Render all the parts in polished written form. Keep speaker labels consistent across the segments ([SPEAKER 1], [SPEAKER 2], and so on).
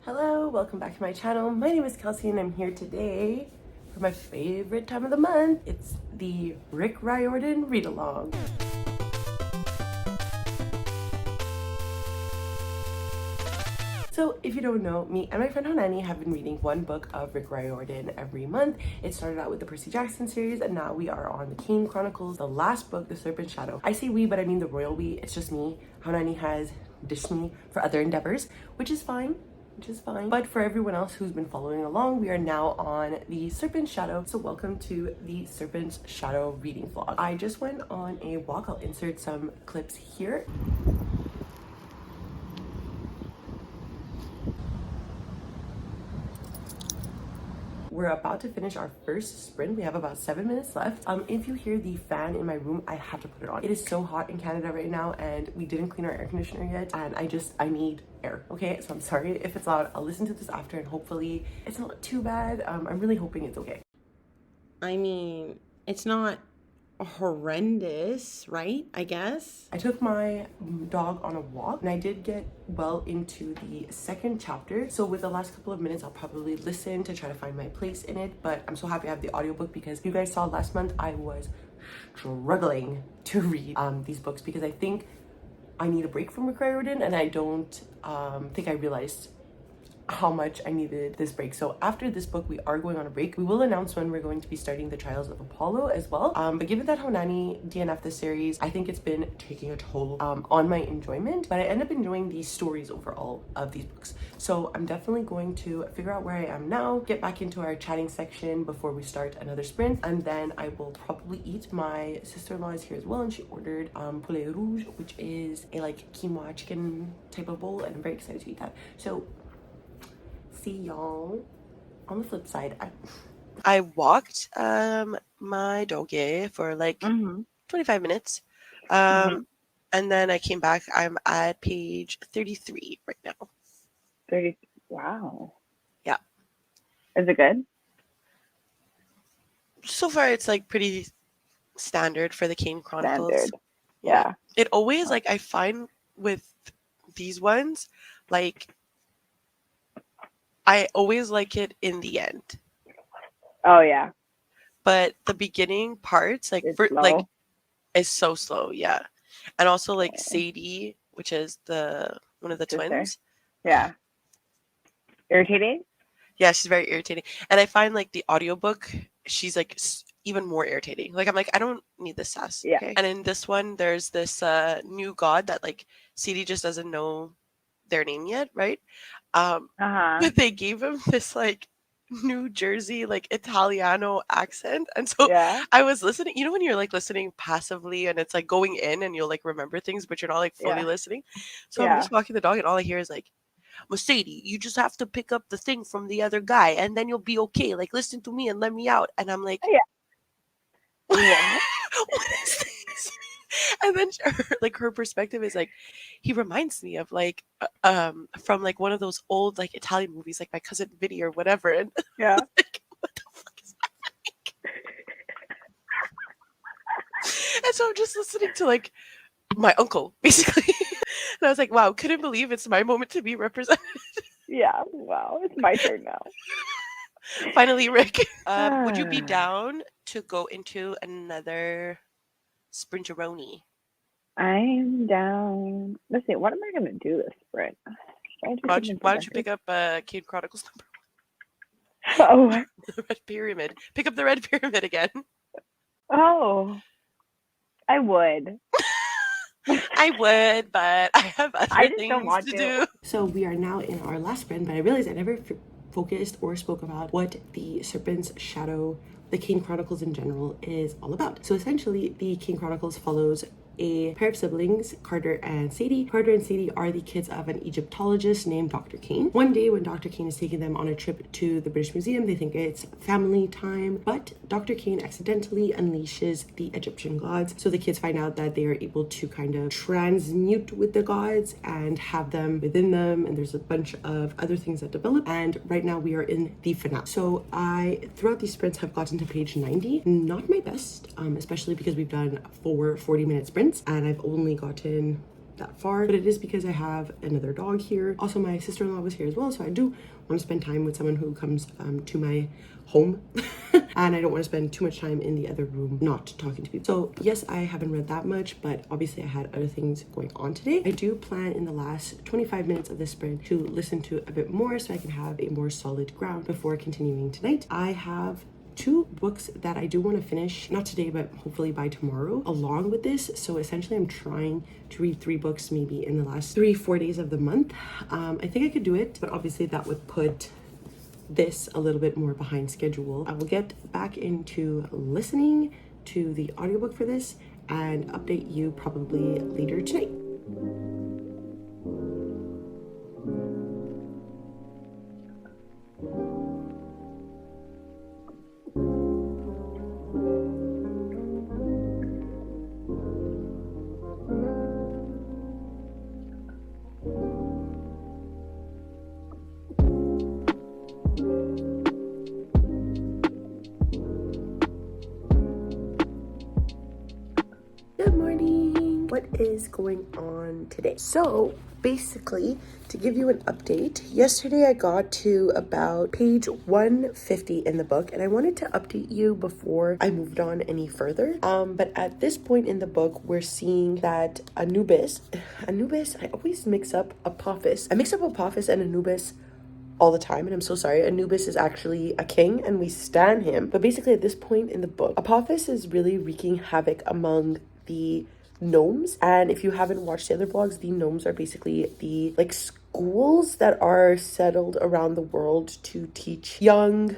[SPEAKER 1] Hello, welcome back to my channel. My name is Kelsey and I'm here today for my favorite time of the month. It's the Riordan read-along. So if you don't know, me and my friend Honani have been reading one book of Rick Riordan every month. It started out with the Percy Jackson series and now we are on the Kane Chronicles, the last book, The Serpent Shadow. I say we, but I mean the royal we. It's just me. Honani has ditched me for other endeavors, which is fine. But for everyone else who's been following along, we are now on the Serpent Shadow. So welcome to the Serpent Shadow reading vlog. I just went on a walk. I'll insert some clips here. We're about to finish our first sprint. We have about 7 minutes left. If you hear the fan in my room, I have to put it on. It is so hot in Canada right now and we didn't clean our air conditioner yet and I need air, okay? So I'm sorry if it's loud. I'll listen to this after and hopefully it's not too bad. I'm really hoping it's okay.
[SPEAKER 2] I mean, it's not horrendous, right? I guess.
[SPEAKER 1] I took my dog on a walk and I did get well into the second chapter. So with the last couple of minutes, I'll probably listen to try to find my place in it. But I'm so happy I have the audiobook because you guys saw last month I was struggling to read these books because I think I need a break from Rick Riordan and I don't think I realized how much I needed this break. So after this book, we are going on a break. We will announce when we're going to be starting the Trials of Apollo as well. But given that Honani DNF this series, I think it's been taking a toll on my enjoyment, but I end up enjoying the stories overall of these books. So I'm definitely going to figure out where I am now, get back into our chatting section before we start another sprint, and then I will probably eat. My sister-in-law is here as well and she ordered poulet rouge, which is a like quinoa chicken type of bowl, and I'm very excited to eat that. So see y'all on the flip side. I walked my doggy for like 25 minutes and then I came back. I'm at page 33 right now.
[SPEAKER 3] 30. Wow.
[SPEAKER 1] Yeah.
[SPEAKER 3] Is it good?
[SPEAKER 1] So far it's like pretty standard for the Kane Chronicles.
[SPEAKER 3] Standard. Yeah.
[SPEAKER 1] It always, like, I find with these ones, like, I always like it in the end.
[SPEAKER 3] Oh yeah.
[SPEAKER 1] But the beginning parts, like, like, is so slow, yeah. And also like Sadie, which is one of the twins.
[SPEAKER 3] Yeah. Irritating?
[SPEAKER 1] Yeah, she's very irritating. And I find like the audiobook, she's like even more irritating. Like I'm like, I don't need this sass.
[SPEAKER 3] Yeah.
[SPEAKER 1] Okay? And in this one, there's this new god that like Sadie just doesn't know their name yet, right? But they gave him this like New Jersey like Italiano accent, and so I was listening. You know when you're like listening passively and it's like going in and you'll like remember things, but you're not like fully listening. So I'm just walking the dog and all I hear is like, Mercedes, you just have to pick up the thing from the other guy and then you'll be okay. Like listen to me and let me out. And I'm like, what is this? And then her perspective is like, he reminds me of like from like one of those old like Italian movies, like My Cousin Vinny or whatever. And like, what the fuck is happening? And so I'm just listening to like my uncle basically. And I was like, wow, couldn't believe it's my moment to be represented.
[SPEAKER 3] Yeah, wow, it's my turn now.
[SPEAKER 1] Finally, Rick. Would you be down to go into another sprinteroni?
[SPEAKER 3] I'm down. Let's see, what am I going to do this sprint?
[SPEAKER 1] Why don't you pick up Kane Chronicles number 1?
[SPEAKER 3] Oh.
[SPEAKER 1] The Red Pyramid. Pick up the Red Pyramid again.
[SPEAKER 3] Oh, I would.
[SPEAKER 1] I would, but I have other things to do. So we are now in our last sprint, but I realized I never focused or spoke about what the Serpent's Shadow, the Kane Chronicles in general, is all about. So essentially, the Kane Chronicles follows a pair of siblings, Carter and Sadie. Carter and Sadie are the kids of an Egyptologist named Dr. Kane. One day when Dr. Kane is taking them on a trip to the British Museum, they think it's family time, but Dr. Kane accidentally unleashes the Egyptian gods. So the kids find out that they are able to kind of transmute with the gods and have them within them. And there's a bunch of other things that develop. And right now we are in the finale. So I, throughout these sprints, have gotten to page 90. Not my best, especially because we've done 4 40-minute sprints and I've only gotten that far, but it is because I have another dog here. Also, my sister-in-law was here as well, so I do want to spend time with someone who comes to my home and I don't want to spend too much time in the other room not talking to people. So yes, I haven't read that much, but obviously I had other things going on today. I do plan in the last 25 minutes of this sprint to listen to a bit more so I can have a more solid ground before continuing tonight. I have 2 books that I do want to finish, not today, but hopefully by tomorrow, along with this. So essentially I'm trying to read 3 books maybe in the last 3-4 days of the month. I think I could do it, but obviously that would put this a little bit more behind schedule. I will get back into listening to the audiobook for this and update you probably later tonight. What is going on today? So basically, to give you an update, yesterday I got to about page 150 in the book and I wanted to update you before I moved on any further. But at this point in the book, we're seeing that Anubis, I always mix up Apophis. I mix up Apophis and Anubis all the time, and I'm so sorry. Anubis is actually a king and we stan him. But basically at this point in the book, Apophis is really wreaking havoc among the gnomes. And if you haven't watched the other vlogs, the gnomes are basically the schools that are settled around the world to teach young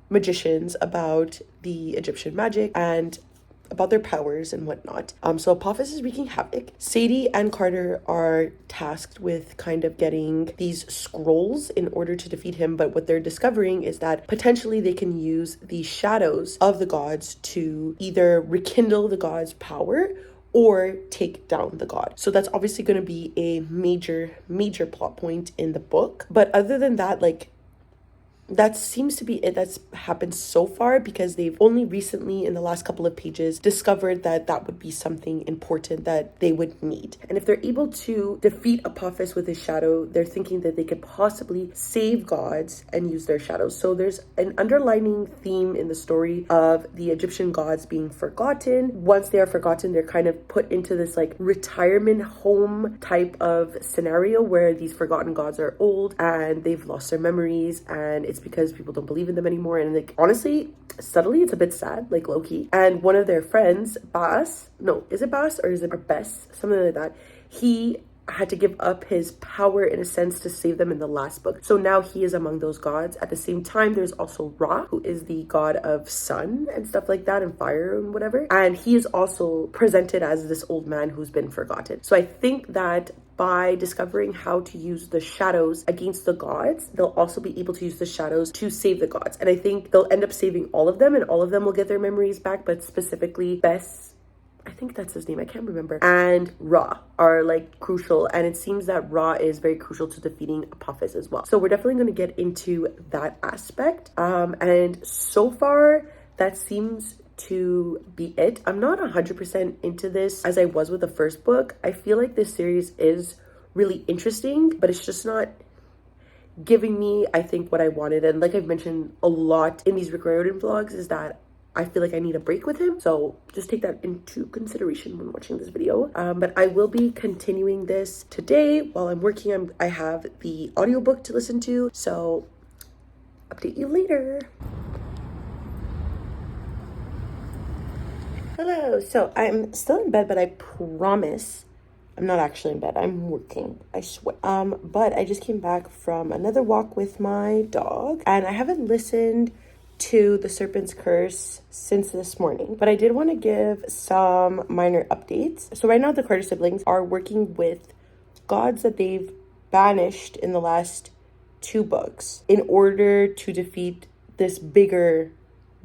[SPEAKER 1] magicians about the Egyptian magic and about their powers and whatnot. So Apophis is wreaking havoc. Sadie and Carter are tasked with kind of getting these scrolls in order to defeat him, but what they're discovering is that potentially they can use the shadows of the gods to either rekindle the god's power or take down the god. So that's obviously going to be a major plot point in the book. But other than that, that seems to be it that's happened so far, because they've only recently in the last couple of pages discovered that that would be something important that they would need. And if they're able to defeat Apophis with his shadow, they're thinking that they could possibly save gods and use their shadows. So there's an underlining theme in the story of the Egyptian gods being forgotten. Once they are forgotten, they're kind of put into this retirement home type of scenario where these forgotten gods are old and they've lost their memories, and it's because people don't believe in them anymore. And honestly, subtly, it's a bit sad, low-key. And one of their friends, Bas, no, is it Bas or is it Bess? Something like that. He had to give up his power in a sense to save them in the last book. So now he is among those gods. At the same time, there's also Ra, who is the god of sun and stuff like that, and fire and whatever. And he is also presented as this old man who's been forgotten. So I think that by discovering how to use the shadows against the gods, they'll also be able to use the shadows to save the gods. And I think they'll end up saving all of them, and all of them will get their memories back, but specifically Bess, I think that's his name, I can't remember, and Ra are crucial, and it seems that Ra is very crucial to defeating Apophis as well. So we're definitely going to get into that aspect. And so far, that seems to be it. I'm not 100% into this as I was with the first book. I feel like this series is really interesting, but it's just not giving me, I think, what I wanted. And like I've mentioned a lot in these riordan vlogs, is that I feel like I need a break with him. So just take that into consideration when watching this video. But I will be continuing this today while I'm working. I have the audiobook to listen to. So update you later. Hello. So I'm still in bed, but I promise I'm not actually in bed. I'm working. I swear. But I just came back from another walk with my dog, and I haven't listened to The Serpent's Curse since this morning, but I did want to give some minor updates. So right now the Carter siblings are working with gods that they've banished in the last 2 books in order to defeat this bigger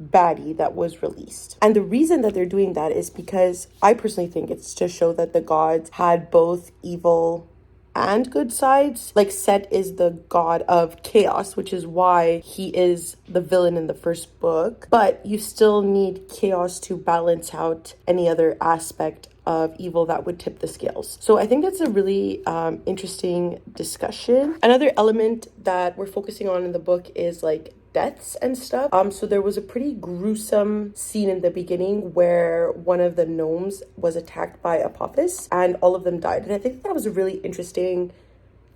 [SPEAKER 1] baddie that was released. And the reason that they're doing that is because I personally think it's to show that the gods had both evil and good sides. Set is the god of chaos, which is why he is the villain in the first book, but you still need chaos to balance out any other aspect of evil that would tip the scales. So I think that's a really interesting discussion. Another element that we're focusing on in the book is like deaths and stuff. So there was a pretty gruesome scene in the beginning where one of the gnomes was attacked by Apophis and all of them died. And I think that was a really interesting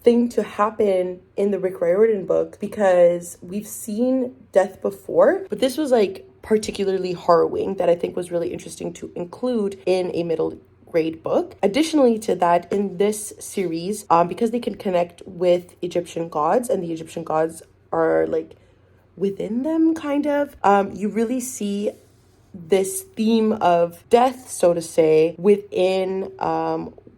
[SPEAKER 1] thing to happen in the Rick Riordan book, because we've seen death before, but this was like particularly harrowing, that I think was really interesting to include in a middle grade book. Additionally to that, in this series, because they can connect with Egyptian gods and the Egyptian gods are like within them kind of, you really see this theme of death, so to say, within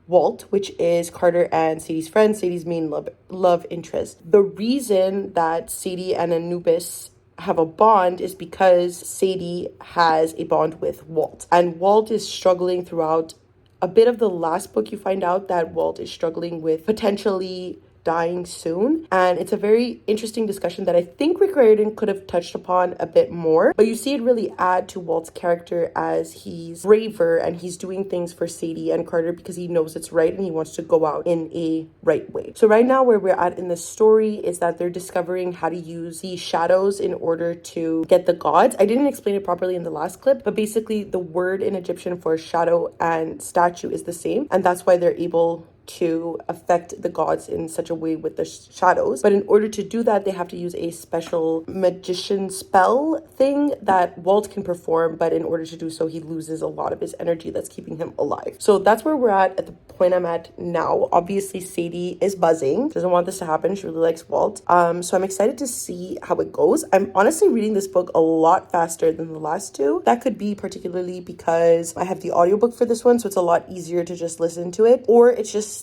[SPEAKER 1] Walt, which is Carter and Sadie's friend, Sadie's main love interest. The reason that Sadie and Anubis have a bond is because Sadie has a bond with Walt. And Walt is struggling throughout a bit of the last book. You find out that Walt is struggling with potentially dying soon, and it's a very interesting discussion that I think Rick Riordan could have touched upon a bit more, but you see it really add to Walt's character as he's braver and he's doing things for Sadie and Carter because he knows it's right and he wants to go out in a right way. So right now where we're at in the story is that they're discovering how to use the shadows in order to get the gods. I didn't explain it properly in the last clip, but basically the word in Egyptian for shadow and statue is the same, and that's why they're able to affect the gods in such a way with the shadows. But in order to do that, they have to use a special magician spell thing that Walt can perform, but in order to do so, he loses a lot of his energy that's keeping him alive. So that's where we're at the point I'm at now. Obviously, Sadie is buzzing, doesn't want this to happen. She really likes Walt. So I'm excited to see how it goes. I'm honestly reading this book a lot faster than the last two. That could be particularly because I have the audiobook for this one, so it's a lot easier to just listen to it, or it's just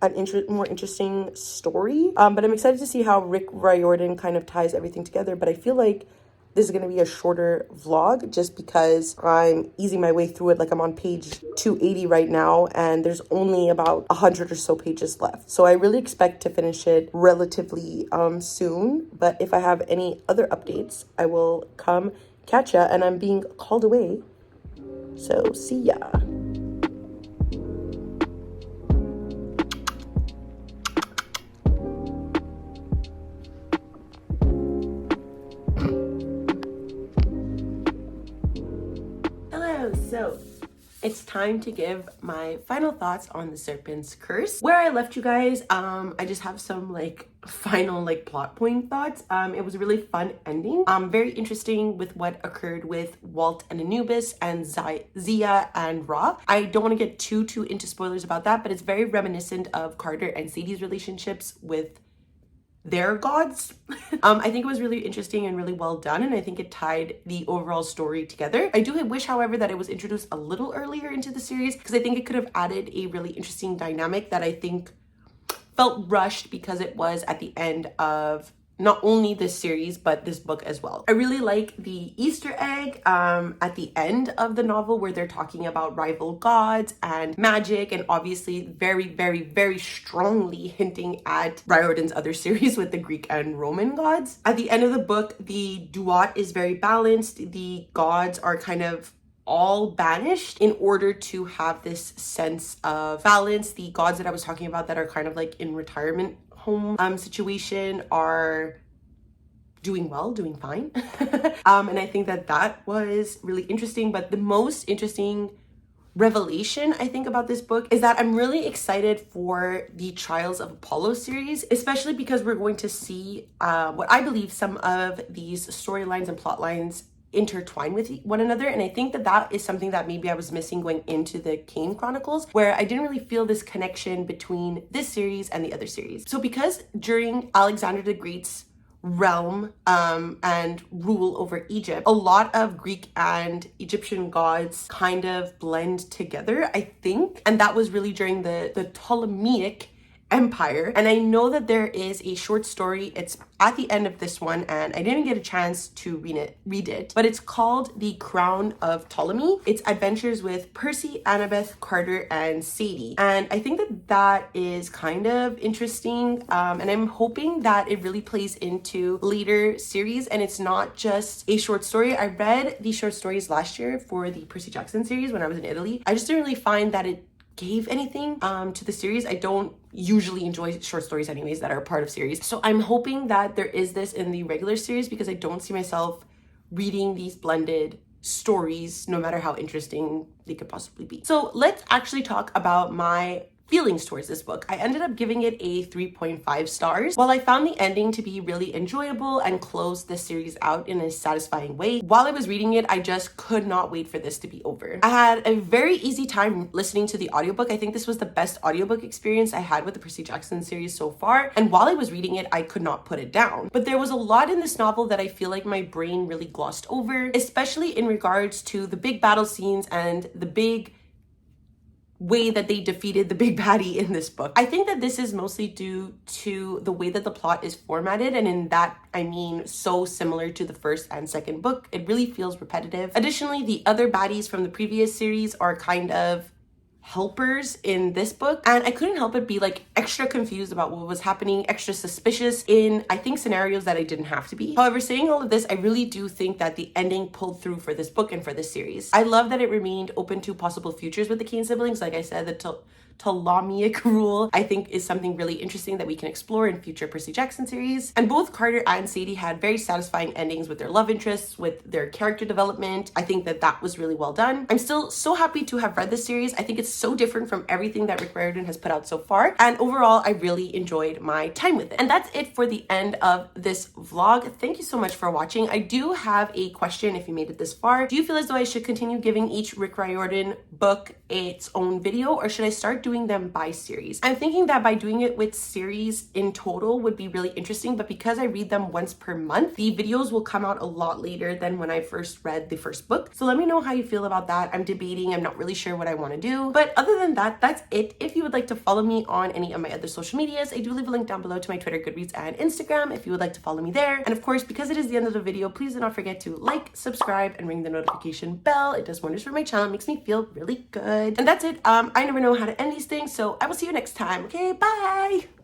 [SPEAKER 1] an more interesting story. But I'm excited to see how Rick Riordan kind of ties everything together. But I feel like this is going to be a shorter vlog just because I'm easing my way through it. Like I'm on page 280 right now and there's only about 100 or so pages left. So I really expect to finish it relatively soon. But if I have any other updates, I will come catch ya, and I'm being called away. So see ya. So it's time to give my final thoughts on the Serpent's Curse. Where I left you guys, I just have some final plot point thoughts. It was a really fun ending. Very interesting with what occurred with Walt and Anubis and Zia and Ra. I don't want to get too into spoilers about that, but it's very reminiscent of Carter and Sadie's relationships with their gods. I think it was really interesting and really well done, and I think it tied the overall story together. I do wish, however, that it was introduced a little earlier into the series, because I think it could have added a really interesting dynamic that I think felt rushed because it was at the end of not only this series but this book as well. I really like the Easter egg at the end of the novel where they're talking about rival gods and magic, and obviously very strongly hinting at Riordan's other series with the Greek and Roman gods. At the end of the book, the duat is very balanced. The gods are kind of all banished in order to have this sense of balance. The gods that I was talking about that are kind of in retirement home situation are doing well, doing fine. And I think that was really interesting. But the most interesting revelation I think about this book is that I'm really excited for the Trials of Apollo series, especially because we're going to see what I believe some of these storylines and plot lines intertwine with one another. And I think that is something that maybe I was missing going into the Kane Chronicles, where I didn't really feel this connection between this series and the other series. So because during Alexander the Great's realm and rule over Egypt, a lot of Greek and Egyptian gods kind of blend together, I think. And that was really during the Ptolemaic empire. And I know that there is a short story. It's at the end of this one, and I didn't get a chance to read it, but it's called The Crown of Ptolemy. It's adventures with Percy, Annabeth, Carter, and Sadie. And I think that that is kind of interesting. And I'm hoping that it really plays into later series and it's not just a short story. I read the short stories last year for the Percy Jackson series when I was in Italy. I just didn't really find that it gave anything to the series. I don't usually enjoy short stories anyways that are part of series. So I'm hoping that there is this in the regular series because I don't see myself reading these blended stories no matter how interesting they could possibly be. So let's actually talk about my feelings towards this book. I ended up giving it a 3.5 stars. While I found the ending to be really enjoyable and closed the series out in a satisfying way, while I was reading it, I just could not wait for this to be over. I had a very easy time listening to the audiobook. I think this was the best audiobook experience I had with the Percy Jackson series so far. And while I was reading it, I could not put it down. But there was a lot in this novel that I feel like my brain really glossed over, especially in regards to the big battle scenes and the big way that they defeated the big baddie in this book. I think that this is mostly due to the way that the plot is formatted, and in that I mean so similar to the first and second book. It really feels repetitive. Additionally, the other baddies from the previous series are kind of helpers in this book, and I couldn't help but be like extra confused about what was happening, extra suspicious in I think scenarios that I didn't have to be. However, saying all of this, I really do think that the ending pulled through for this book and for this series. I love that it remained open to possible futures with the Kane siblings. Like I said, the Ptolemaic rule I think is something really interesting that we can explore in future Percy Jackson series. And both Carter and Sadie had very satisfying endings with their love interests, with their character development. I think that that was really well done. I'm still so happy to have read this series. I think it's so different from everything that Rick Riordan has put out so far, and overall I really enjoyed my time with it. And that's it for the end of this vlog. Thank you so much for watching. I do have a question if you made it this far. Do you feel as though I should continue giving each Rick Riordan book its own video, or should I start doing them by series? I'm thinking that by doing it with series in total would be really interesting, but because I read them once per month, the videos will come out a lot later than when I first read the first book. So let me know how you feel about that. I'm debating. I'm not really sure what I want to do, but other than that, that's it. If you would like to follow me on any of my other social medias, I do leave a link down below to my Twitter, Goodreads, and Instagram if you would like to follow me there. And of course, because it is the end of the video, please do not forget to like, subscribe, and ring the notification bell. It does wonders for my channel. It makes me feel really good. And that's it. I never know how to end these things, so I will see you next time. Okay, bye!